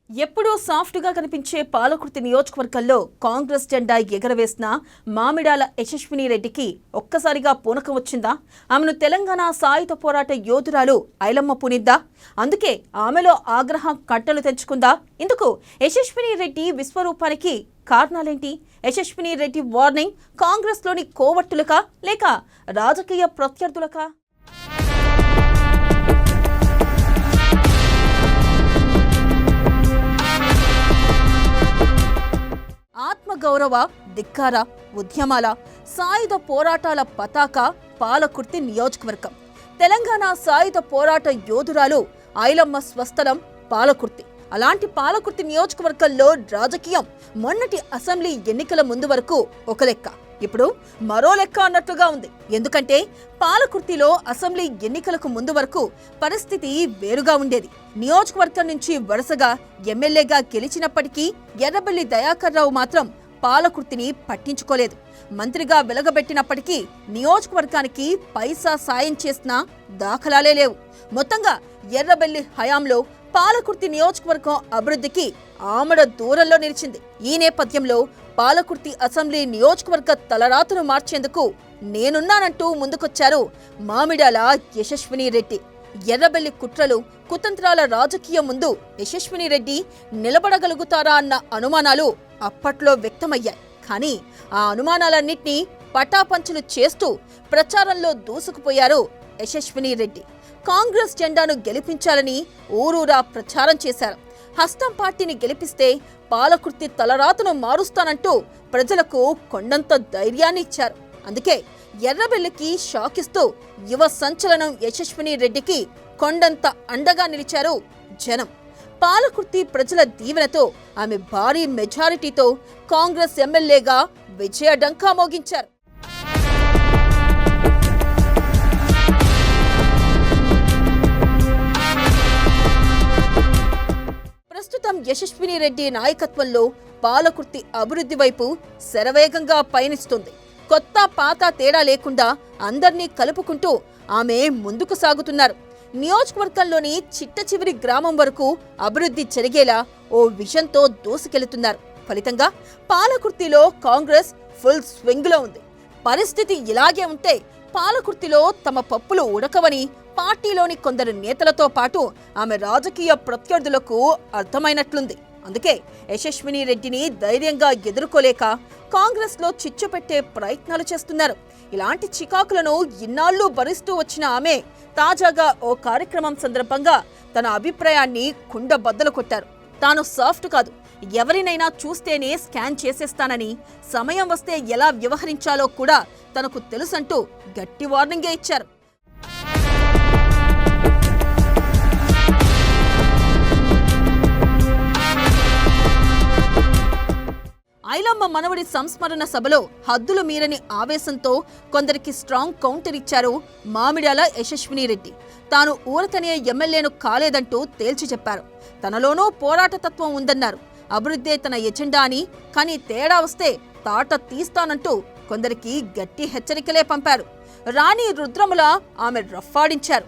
ఎప్పుడూ సాఫ్ట్గా కనిపించే పాలకుర్తి నియోజకవర్గంలో కాంగ్రెస్ జెండా ఎగరవేసిన మామిడాల యశస్విని రెడ్డికి ఒక్కసారిగా పూనకం వచ్చిందా? ఆమెను తెలంగాణ సాయుధ పోరాట యోధురాలు ఐలమ్మ పునిద్దా? అందుకే ఆమెలో ఆగ్రహం కట్టలు తెంచుకుందా? ఇందుకు యశస్విని రెడ్డి విశ్వరూపానికి కారణాలేంటి? యశస్విని రెడ్డి వార్నింగ్ కాంగ్రెస్లోని కోవట్టులకా లేక రాజకీయ ప్రత్యర్థులకా? ఆత్మగౌరవ, ధిక్కార, ఉద్యమాల, సాయుధ పోరాటాల పతాక పాలకుర్తి నియోజకవర్గం. తెలంగాణ సాయుధ పోరాట యోధురాలు ఐలమ్మ స్వస్థలం పాలకుర్తి. అలాంటి పాలకుర్తి నియోజకవర్గంలో రాజకీయం మొన్నటి అసెంబ్లీ ఎన్నికల ముందు వరకు ఒక లెక్క, ఇప్పుడు మరో లెక్క అన్నట్లుగా ఉంది. ఎందుకంటే పాలకుర్తిలో అసెంబ్లీ ఎన్నికలకు ముందు వరకు పరిస్థితి వేరుగా ఉండేది. నియోజకవర్గం నుంచి వరుసగా ఎమ్మెల్యేగా గెలిచినప్పటికీ ఎర్రబెల్లి దయాకర్ రావు మాత్రం పాలకుర్తిని పట్టించుకోలేదు. మంత్రిగా వెలగబెట్టినప్పటికీ నియోజకవర్గానికి పైసా సాయం చేసిన దాఖలాలే లేవు. మొత్తంగా ఎర్రబెల్లి హయాంలో పాలకుర్తి నియోజకవర్గం అభివృద్ధికి ఆమడ దూరంలో నిలిచింది. ఈ నేపథ్యంలో పాలకుర్తి అసెంబ్లీ నియోజకవర్గ తలరాతను మార్చేందుకు నేనున్నానంటూ ముందుకొచ్చారు మామిడాల యశస్విని రెడ్డి. ఎర్రబెల్లి కుట్రలు, కుతంత్రాల రాజకీయం ముందు యశస్విని రెడ్డి నిలబడగలుగుతారా అన్న అనుమానాలు అప్పట్లో వ్యక్తమయ్యాయి. కానీ ఆ అనుమానాలన్నింటినీ పటాపంచలు చేస్తూ ప్రచారంలో దూసుకుపోయారు యశస్విని రెడ్డి. కాంగ్రెస్ జెండాను గెలిపించాలని ఊరూరా ప్రచారం చేశారు. హస్తం పార్టీని గెలిపిస్తే పాలకుర్తి తలరాతను మారుస్తానంటూ ప్రజలకు కొండంత ధైర్యాన్ని ఇచ్చారు. అందుకే ఎర్రబెల్లికి షాకిస్తూ యువ సంచలనం యశస్విని రెడ్డికి కొండంత అండగా నిలిచారు జనం. పాలకుర్తి ప్రజల దీవెనతో ఆమె భారీ మెజారిటీతో కాంగ్రెస్ ఎమ్మెల్యేగా విజయ డంకా మోగించారు. ప్రస్తుతం యశస్విని రెడ్డి నాయకత్వంలో పాలకుర్తి అభివృద్ధి వైపు శరవేగంగా పయనిస్తుంది. కొత్త పాత తేడా లేకుండా అందర్నీ కలుపుకుంటూ ఆమె ముందుకు సాగుతున్నారు. నియోజకవర్గంలోని చిట్ట చివరి గ్రామం వరకు అభివృద్ధి జరిగేలా ఓ విజన్తో దూసుకెళ్తున్నారు. ఫలితంగా పాలకుర్తిలో కాంగ్రెస్ ఫుల్ స్వింగ్లో ఉంది. పరిస్థితి ఇలాగే ఉంటే పాలకుర్తిలో తమ పప్పులు ఉడకవని పార్టీలోని కొందరు నేతలతో పాటు ఆమె రాజకీయ ప్రత్యర్థులకు అర్థమైనట్లుంది. అందుకే యశస్విని రెడ్డిని ధైర్యంగా ఎదుర్కోలేక కాంగ్రెస్లో చిచ్చు పెట్టే ప్రయత్నాలు చేస్తున్నారు. ఇలాంటి చికాకులను ఇన్నాళ్లు భరిస్తూ వచ్చిన ఆమె తాజాగా ఓ కార్యక్రమం సందర్భంగా తన అభిప్రాయాన్ని కుండబద్దలు కొట్టారు. తాను సాఫ్ట్ కాదు, ఎవరినైనా చూస్తేనే స్కాన్ చేసేస్తానని, సమయం వస్తే ఎలా వ్యవహరించాలో కూడా తనకు తెలుసంటూ గట్టి వార్నింగే ఇచ్చారు. ఐలమ్మ మనవడి సంస్మరణ సభలో హద్దులు మీరని ఆవేశంతో కొందరికి స్ట్రాంగ్ కౌంటర్ ఇచ్చారు మామిడాల యశస్విని రెడ్డి. తాను ఊరకనే ఎమ్మెల్యేను కాలేదంటూ తేల్చి చెప్పారు. తనలోనూ పోరాట తత్వం ఉందన్నారు. అభివృద్ధే తన ఎజెండా అని, కానీ తేడా వస్తే తాట తీస్తానంటూ కొందరికి గట్టి హెచ్చరికలే పంపారు. రాణి రుద్రముల ఆమె రఫ్ఫాడించారు.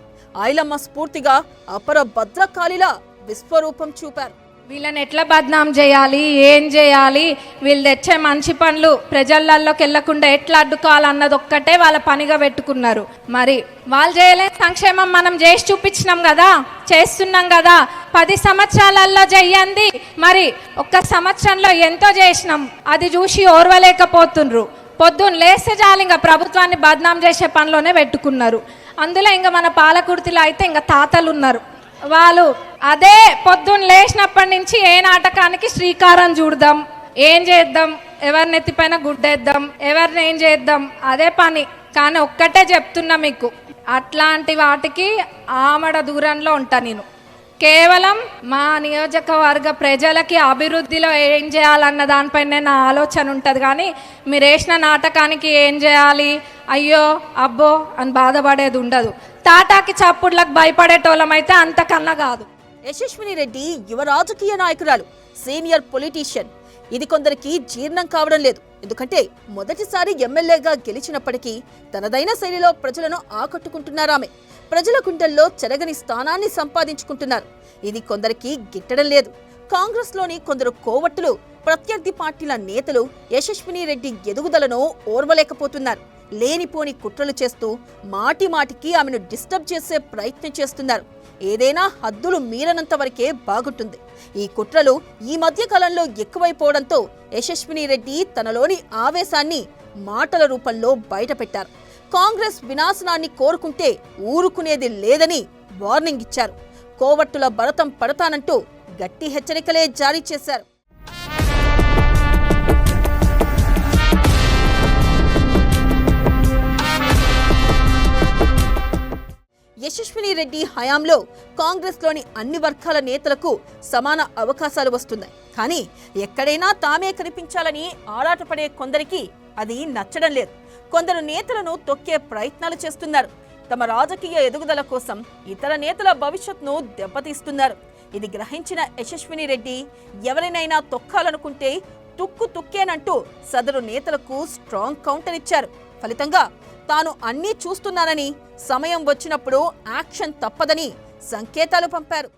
ఐలమ్మ స్ఫూర్తిగా అపర భద్రకాళిలా విశ్వరూపం చూపారు. వీళ్ళని ఎట్లా బద్నాం చేయాలి, ఏం చేయాలి, వీళ్ళు తెచ్చే మంచి పనులు ప్రజలలోకి వెళ్లకుండా ఎట్లా అడ్డుకోవాలన్నది ఒక్కటే వాళ్ళ పనిగా పెట్టుకున్నారు. మరి వాళ్ళు చేయలేని సంక్షేమం మనం చేసి చూపించినాం కదా, చేస్తున్నాం కదా. 10 సంవత్సరాలలో చెయ్యండి, మరి ఒక్క సంవత్సరంలో ఎంతో చేసినాం, అది చూసి ఓర్వలేకపోతుండ్రు. పొద్దున్న లేస్తే చాలు ఇంకా ప్రభుత్వాన్ని బద్నాం చేసే పనిలోనే పెట్టుకున్నారు. అందులో ఇంకా మన పాలకుర్తిలో అయితే ఇంకా తాతలు ఉన్నారు. వాళ్ళు అదే పొద్దున్న లేచినప్పటి నుంచి ఏ నాటకానికి శ్రీకారం చూడదాం, ఏం చేద్దాం, ఎవరిని ఎత్తిపైన గుడ్డేద్దాం, ఎవరిని ఏం చేద్దాం, అదే పని. కానీ ఒక్కటే చెప్తున్నా మీకు, అట్లాంటి వాటికి ఆమడ దూరంలో ఉంటా నేను. కేవలం మా నియోజకవర్గ ప్రజలకి అభివృద్ధిలో ఏం చేయాలన్న దానిపైనే నా ఆలోచన ఉంటుంది. కానీ మీరు వేసిన నాటకానికి ఏం చేయాలి, అయ్యో అబ్బో అని బాధపడేది ఉండదు. తాటాకి చప్పుడులకు భయపడేటోళ్ళమైతే అంతకన్నా కాదు. యశస్విని రెడ్డి యువ రాజకీయ నాయకురాలు, సీనియర్ పొలిటీషియన్. ఇది కొందరికి జీర్ణం కావడం లేదు. ఎందుకంటే మొదటిసారి ఎమ్మెల్యేగా గెలిచినప్పటికీ తనదైన శైలిలో ప్రజలను ఆకట్టుకుంటున్నారామె. ప్రజల గుండెల్లో చెరగని స్థానాన్ని సంపాదించుకుంటున్నారు. ఇది కొందరికి గిట్టడం లేదు. కాంగ్రెస్లోని కొందరు కోవట్టులు, ప్రత్యర్థి పార్టీల నేతలు యశస్విని రెడ్డి ఎదుగుదలను ఓర్వలేకపోతున్నారు. లేనిపోని కుట్రలు చేస్తూ మాటిమాటికి ఆమెను డిస్టర్బ్ చేసే ప్రయత్నం చేస్తున్నారు. ఏదైనా హద్దులు మీరనంత వరకే బాగుంటుంది. ఈ కుట్రలు ఈ మధ్య కాలంలో ఎక్కువైపోవడంతో యశస్విని రెడ్డి తనలోని ఆవేశాన్ని మాటల రూపంలో బయటపెట్టారు. కాంగ్రెస్ వినాశనాన్ని కోరుకుంటే ఊరుకునేది లేదని వార్నింగ్ ఇచ్చారు. కోవట్టుల భరతం పడతానంటూ గట్టి హెచ్చరికలే జారీ చేశారు. యశస్విని రెడ్డి హయాంలో కాంగ్రెస్లోని అన్ని వర్గాల నేతలకు సమాన అవకాశాలు వస్తున్నాయి. కానీ ఎక్కడైనా తామే కనిపించాలని ఆరాటపడే కొందరికి అది నచ్చడం లేదు. కొందరు నేతలను తొక్కే ప్రయత్నాలు చేస్తున్నారు. తమ రాజకీయ ఎదుగుదల కోసం ఇతర నేతల భవిష్యత్తును దెబ్బతీస్తున్నారు. ఇది గ్రహించిన యశస్విని రెడ్డి ఎవరినైనా తొక్కాలనుకుంటే తుక్కేనంటూ సదరు నేతలకు స్ట్రాంగ్ కౌంటర్ ఇచ్చారు. ఫలితంగా తాను అన్నీ చూస్తున్నానని, సమయం వచ్చినప్పుడు యాక్షన్ తప్పదని సంకేతాలు పంపారు.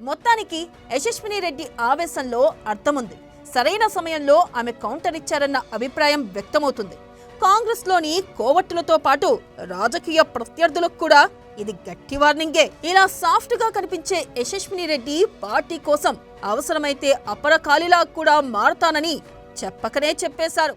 మొత్తానికి యశస్విని రెడ్డి ఆవేశంలో అర్థముంది. సరైన సమయంలో ఆమె కౌంటర్ ఇచ్చారన్న అభిప్రాయం వ్యక్తమవుతుంది. కాంగ్రెస్లోని కోవట్టులతో పాటు రాజకీయ ప్రత్యర్థులకు కూడా ఇది గట్టి వార్నింగే. ఇలా సాఫ్ట్ గా కనిపించే యశస్విని రెడ్డి పార్టీ కోసం అవసరమైతే అపరకాలిలా కూడా మారతానని చెప్పకనే చెప్పేశారు.